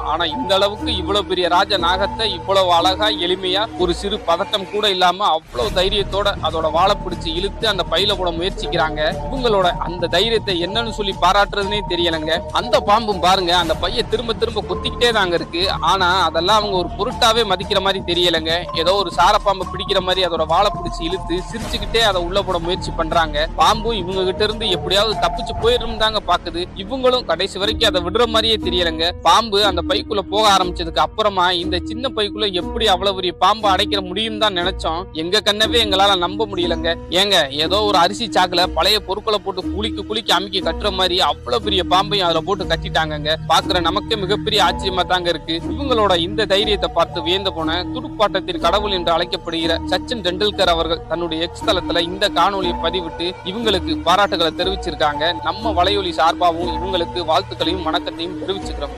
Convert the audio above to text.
பார்த்திருக்கோம். ஆனா இந்த அளவுக்கு இவ்வளவு பெரிய ராஜ நாகத்தை இவ்வளவு அழகா எளிமையா ஒரு சிறு பதட்டம் கூட இல்லாம அவ்வளவு தைரியத்தோட அதோட வாழை பிடிச்சு இழுத்து அந்த பையில கூட முயற்சிக்கிறாங்க. இவங்களோட அந்த தைரியத்தை என்னன்னு சொல்லி பாராட்டுறதுனே தெரியலங்க. அந்த பாம்பும் பாருங்க அந்த பைய திரும்ப திரும்ப கொத்திக்கிட்டே தாங்க இருக்கு. ஆனா அதெல்லாம் அவங்க ஒரு பொருட்டாவே மதிக்கிற மாதிரி தெரியலங்க. ஏதோ ஒரு சாரப்பாம்பை பிடிக்கிற மாதிரி அதோட வாழை பிடிச்சு இழுத்து சிரிச்சுக்கிட்டே அதை உள்ள போட முயற்சி பண்றாங்க. பாம்பும் இவங்க கிட்ட இருந்து எப்படியாவது தப்பிச்சு போயிடும் தாங்க பாக்குது. இவங்களும் கடைசி வரைக்கும் அதை விடுற மாதிரியே தெரியலங்க. பாம்பு அந்த பைக்குள்ள போக ஆரம்பிச்சதுக்கு அப்புறமா இந்த சின்ன பைக்குள்ள எப்படி அவ்வளவு பெரிய பாம்பு அடைக்கிற முடியும் தான் நினைச்சோம். எங்க கண்ணவே எங்களால நம்ப முடியலங்க. ஏங்க ஏதோ ஒரு அரிசி சாக்குல பழைய பொருட்களை போட்டு குளிக்கு அமுக்கி கட்டுற மாதிரி அவ்வளவு பெரிய பாம்பையும் அதுல போட்டு கட்டிட்டாங்க. பாக்குற நமக்கு மிகப்பெரிய ஆச்சரியமா தாங்க இருக்கு. இவங்களோட இந்த தைரியத்தை பார்த்து வியந்து போன துடுப்பாட்டத்தின் கடவுள் என்று அழைக்கப்படுகிற சச்சின் டெண்டுல்கர் அவர்கள் தன்னுடைய எக்ஸ் தளத்துல இந்த காணொலியை பதிவிட்டு இவங்களுக்கு பாராட்டுகளை தெரிவிச்சிருக்காங்க. நம்ம வலையொலி சார்பாகவும் இவங்களுக்கு வாழ்த்துக்களையும் வணக்கத்தையும் தெரிவிச்சுக்கிறோம்.